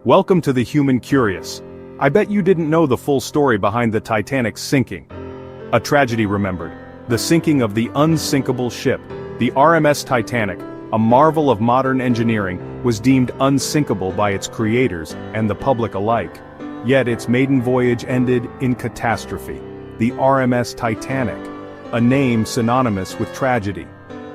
Welcome to the Human Curious. I bet you didn't know the full story behind the Titanic's sinking. A tragedy remembered. The sinking of the unsinkable ship. The RMS Titanic, a marvel of modern engineering, was deemed unsinkable by its creators and the public alike. Yet its maiden voyage ended in catastrophe. The RMS Titanic, a name synonymous with tragedy.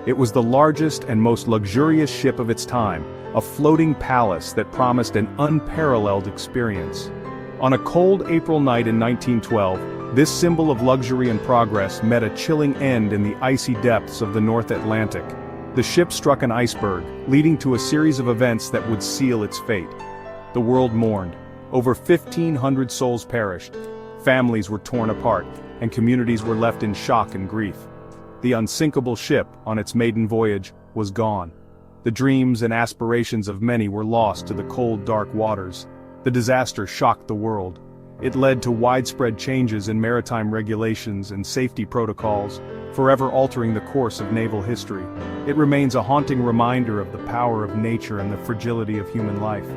It was the largest and most luxurious ship of its time, a floating palace that promised an unparalleled experience. On a cold April night in 1912, this symbol of luxury and progress met a chilling end in the icy depths of the North Atlantic. The ship struck an iceberg, leading to a series of events that would seal its fate. The world mourned. Over 1,500 souls perished. Families were torn apart, and communities were left in shock and grief. The unsinkable ship, on its maiden voyage, was gone. The dreams and aspirations of many were lost to the cold, dark waters. The disaster shocked the world. It led to widespread changes in maritime regulations and safety protocols, forever altering the course of naval history. It remains a haunting reminder of the power of nature and the fragility of human life.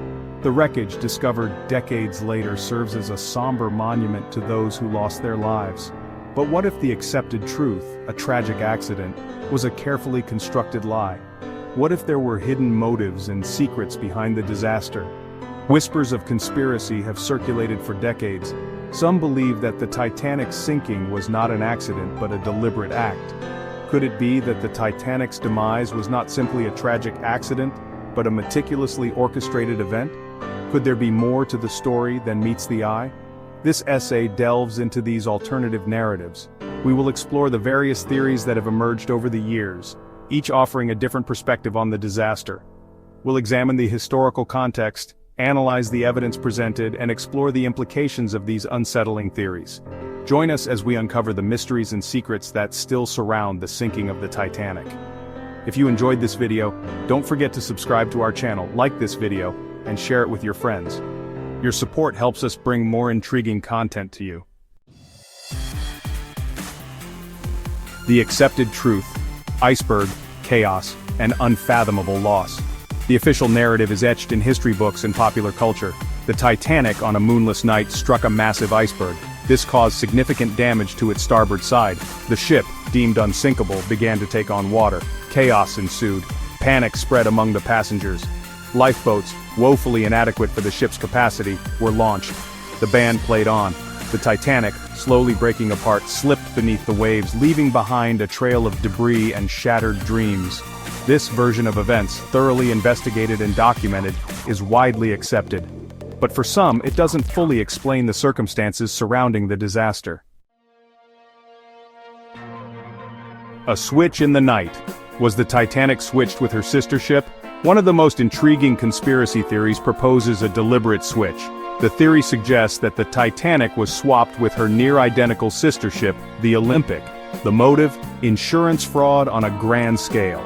The wreckage, discovered decades later, serves as a somber monument to those who lost their lives. But what if the accepted truth, a tragic accident, was a carefully constructed lie? What if there were hidden motives and secrets behind the disaster? Whispers of conspiracy have circulated for decades. Some believe that the Titanic's sinking was not an accident but a deliberate act. Could it be that the Titanic's demise was not simply a tragic accident, but a meticulously orchestrated event? Could there be more to the story than meets the eye? This essay delves into these alternative narratives. We will explore the various theories that have emerged over the years, each offering a different perspective on the disaster. We'll examine the historical context, analyze the evidence presented, and explore the implications of these unsettling theories. Join us as we uncover the mysteries and secrets that still surround the sinking of the Titanic. If you enjoyed this video, don't forget to subscribe to our channel, like this video, and share it with your friends. Your support helps us bring more intriguing content to you. The accepted truth, iceberg, chaos, and unfathomable loss. The official narrative is etched in history books and popular culture. The Titanic on a moonless night struck a massive iceberg. This caused significant damage to its starboard side. The ship, deemed unsinkable, began to take on water. Chaos ensued. Panic spread among the passengers. Lifeboats, woefully inadequate for the ship's capacity, were launched. The band played on. The Titanic, slowly breaking apart, slipped beneath the waves, leaving behind a trail of debris and shattered dreams. This version of events, thoroughly investigated and documented, is widely accepted. But for some, it doesn't fully explain the circumstances surrounding the disaster. A switch in the night. Was the Titanic switched with her sister ship? One of the most intriguing conspiracy theories proposes a deliberate switch. The theory suggests that the Titanic was swapped with her near-identical sister ship, the Olympic. The motive? Insurance fraud on a grand scale.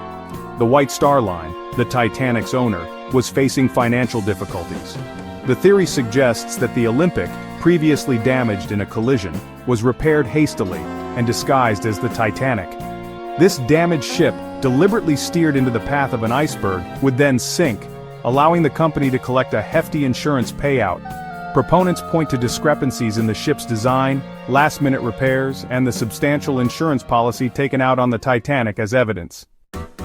The White Star Line, the Titanic's owner, was facing financial difficulties. The theory suggests that the Olympic, previously damaged in a collision, was repaired hastily and disguised as the Titanic. This damaged ship, deliberately steered into the path of an iceberg, would then sink, allowing the company to collect a hefty insurance payout. Proponents point to discrepancies in the ship's design, last-minute repairs, and the substantial insurance policy taken out on the Titanic as evidence.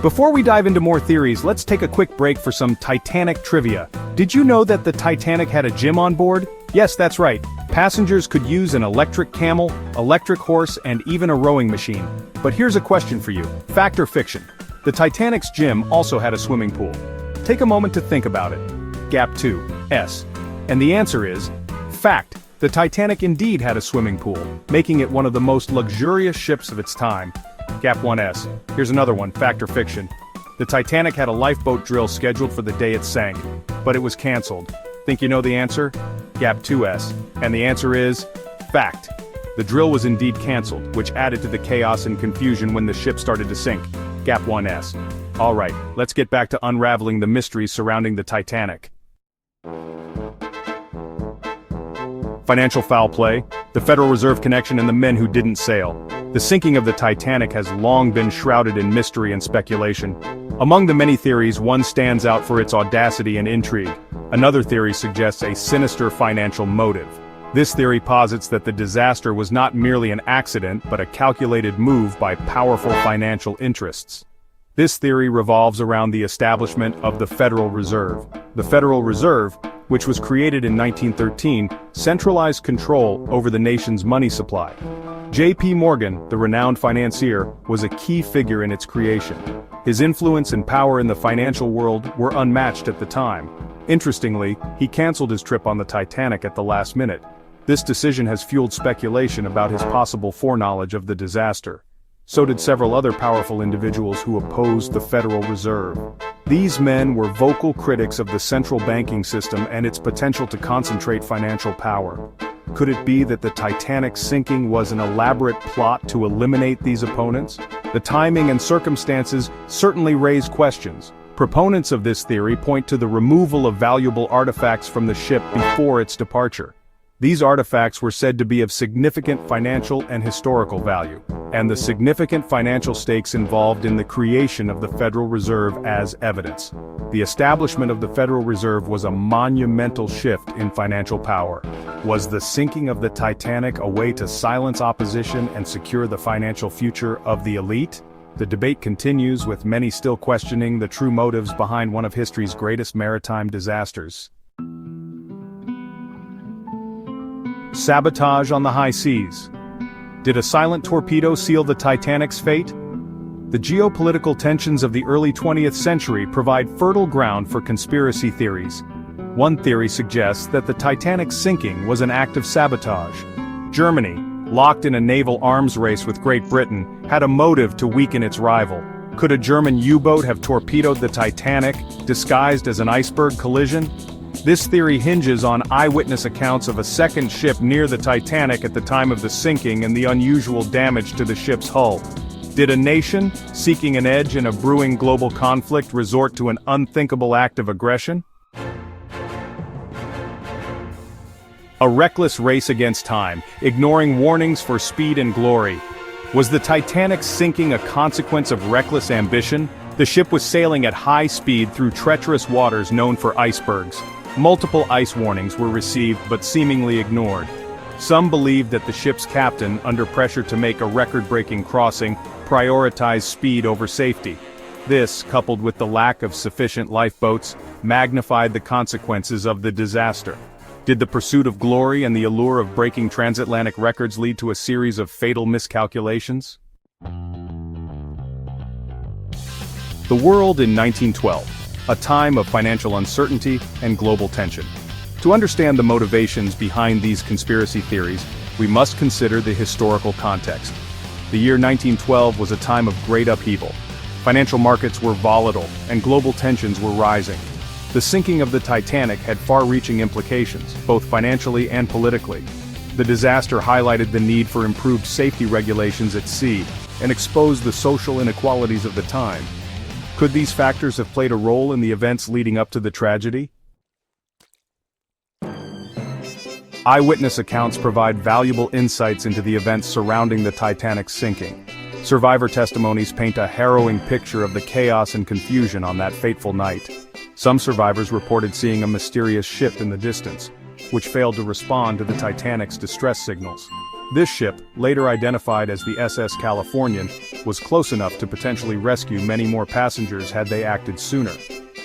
Before we dive into more theories, let's take a quick break for some Titanic trivia. Did you know that the Titanic had a gym on board? Yes, that's right. Passengers could use an electric camel, electric horse, and even a rowing machine. But here's a question for you. Fact or fiction? The Titanic's gym also had a swimming pool. Take a moment to think about it. Gap 2, S. And the answer is, fact. The Titanic indeed had a swimming pool, making it one of the most luxurious ships of its time. Gap 1S. Here's another one, fact or fiction. The Titanic had a lifeboat drill scheduled for the day it sank, but it was canceled. Think you know the answer? Gap 2S. And the answer is, fact. The drill was indeed canceled, which added to the chaos and confusion when the ship started to sink. Gap 1S. Alright, let's get back to unraveling the mysteries surrounding the Titanic. Financial foul play, the Federal Reserve connection, and the men who didn't sail. The sinking of the Titanic has long been shrouded in mystery and speculation. Among the many theories, one stands out for its audacity and intrigue. Another theory suggests a sinister financial motive. This theory posits that the disaster was not merely an accident but a calculated move by powerful financial interests. This theory revolves around the establishment of the Federal Reserve. The Federal Reserve, which was created in 1913, centralized control over the nation's money supply. J.P. Morgan, the renowned financier, was a key figure in its creation. His influence and power in the financial world were unmatched at the time. Interestingly, he canceled his trip on the Titanic at the last minute. This decision has fueled speculation about his possible foreknowledge of the disaster. So did several other powerful individuals who opposed the Federal Reserve. These men were vocal critics of the central banking system and its potential to concentrate financial power. Could it be that the Titanic's sinking was an elaborate plot to eliminate these opponents? The timing and circumstances certainly raise questions. Proponents of this theory point to the removal of valuable artifacts from the ship before its departure. These artifacts were said to be of significant financial and historical value, and the significant financial stakes involved in the creation of the Federal Reserve as evidence. The establishment of the Federal Reserve was a monumental shift in financial power. Was the sinking of the Titanic a way to silence opposition and secure the financial future of the elite? The debate continues, with many still questioning the true motives behind one of history's greatest maritime disasters. Sabotage on the high seas. Did a silent torpedo seal the Titanic's fate? The geopolitical tensions of the early 20th century provide fertile ground for conspiracy theories. One theory suggests that the Titanic's sinking was an act of sabotage. Germany, locked in a naval arms race with Great Britain, had a motive to weaken its rival. Could a German U-boat have torpedoed the Titanic, disguised as an iceberg collision? This theory hinges on eyewitness accounts of a second ship near the Titanic at the time of the sinking and the unusual damage to the ship's hull. Did a nation, seeking an edge in a brewing global conflict, resort to an unthinkable act of aggression? A reckless race against time, ignoring warnings for speed and glory. Was the Titanic's sinking a consequence of reckless ambition? The ship was sailing at high speed through treacherous waters known for icebergs. Multiple ice warnings were received but seemingly ignored. Some believed that the ship's captain, under pressure to make a record-breaking crossing, prioritized speed over safety. This, coupled with the lack of sufficient lifeboats, magnified the consequences of the disaster. Did the pursuit of glory and the allure of breaking transatlantic records lead to a series of fatal miscalculations? The world in 1912. A time of financial uncertainty and global tension. To understand the motivations behind these conspiracy theories, we must consider the historical context. The year 1912 was a time of great upheaval. Financial markets were volatile, and global tensions were rising. The sinking of the Titanic had far-reaching implications, both financially and politically. The disaster highlighted the need for improved safety regulations at sea, and exposed the social inequalities of the time. Could these factors have played a role in the events leading up to the tragedy? Eyewitness accounts provide valuable insights into the events surrounding the Titanic's sinking. Survivor testimonies paint a harrowing picture of the chaos and confusion on that fateful night. Some survivors reported seeing a mysterious ship in the distance, which failed to respond to the Titanic's distress signals. This ship, later identified as the SS Californian, was close enough to potentially rescue many more passengers had they acted sooner.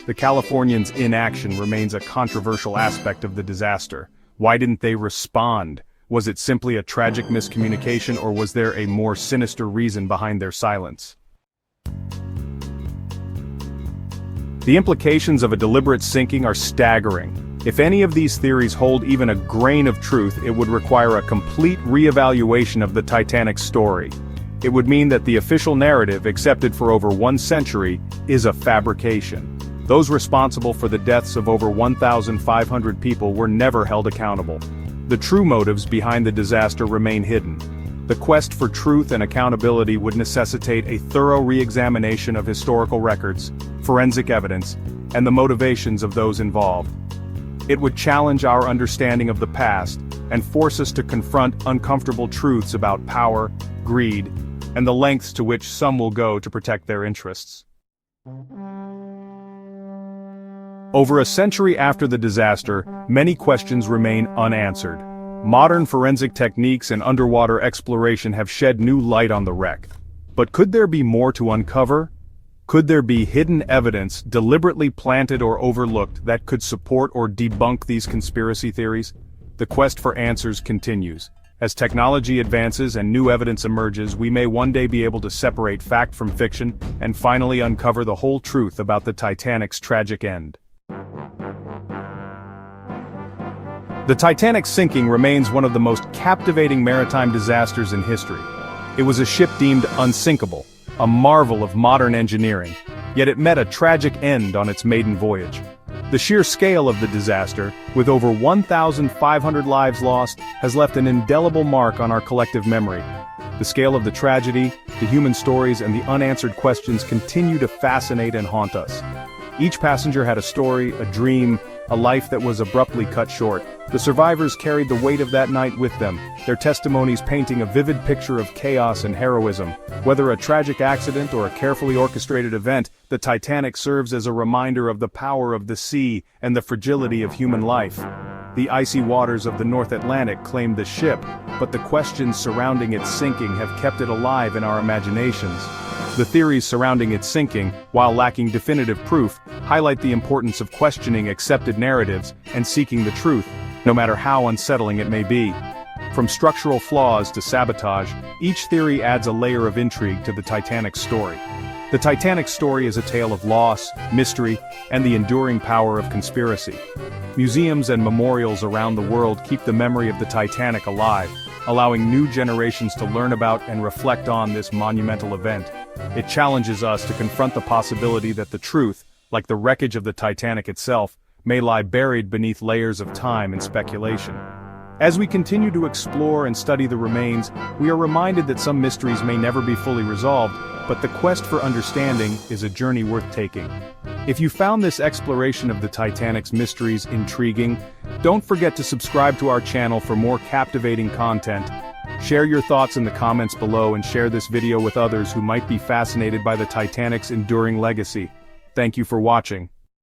The Californian's inaction remains a controversial aspect of the disaster. Why didn't they respond? Was it simply a tragic miscommunication, or was there a more sinister reason behind their silence? The implications of a deliberate sinking are staggering. If any of these theories hold even a grain of truth, it would require a complete re-evaluation of the Titanic story. It would mean that the official narrative, accepted for over 1 century, is a fabrication. Those responsible for the deaths of over 1,500 people were never held accountable. The true motives behind the disaster remain hidden. The quest for truth and accountability would necessitate a thorough re-examination of historical records, forensic evidence, and the motivations of those involved. It would challenge our understanding of the past and force us to confront uncomfortable truths about power, greed, and the lengths to which some will go to protect their interests. Over a century after the disaster, many questions remain unanswered. Modern forensic techniques and underwater exploration have shed new light on the wreck. But could there be more to uncover? Could there be hidden evidence deliberately planted or overlooked that could support or debunk these conspiracy theories? The quest for answers continues. As technology advances and new evidence emerges, we may one day be able to separate fact from fiction and finally uncover the whole truth about the Titanic's tragic end. The Titanic's sinking remains one of the most captivating maritime disasters in history. It was a ship deemed unsinkable, a marvel of modern engineering, yet it met a tragic end on its maiden voyage. The sheer scale of the disaster, with over 1,500 lives lost, has left an indelible mark on our collective memory. The scale of the tragedy, the human stories, and the unanswered questions continue to fascinate and haunt us. Each passenger had a story, a dream, a life that was abruptly cut short. The survivors carried the weight of that night with them, their testimonies painting a vivid picture of chaos and heroism. Whether a tragic accident or a carefully orchestrated event, the Titanic serves as a reminder of the power of the sea and the fragility of human life. The icy waters of the North Atlantic claimed the ship, but the questions surrounding its sinking have kept it alive in our imaginations. The theories surrounding its sinking, while lacking definitive proof, highlight the importance of questioning accepted narratives and seeking the truth, no matter how unsettling it may be. From structural flaws to sabotage, each theory adds a layer of intrigue to the Titanic's story. The Titanic's story is a tale of loss, mystery, and the enduring power of conspiracy. Museums and memorials around the world keep the memory of the Titanic alive, allowing new generations to learn about and reflect on this monumental event. It challenges us to confront the possibility that the truth, like the wreckage of the Titanic itself, may lie buried beneath layers of time and speculation. As we continue to explore and study the remains, we are reminded that some mysteries may never be fully resolved, but the quest for understanding is a journey worth taking. If you found this exploration of the Titanic's mysteries intriguing, don't forget to subscribe to our channel for more captivating content. Share your thoughts in the comments below and share this video with others who might be fascinated by the Titanic's enduring legacy. Thank you for watching.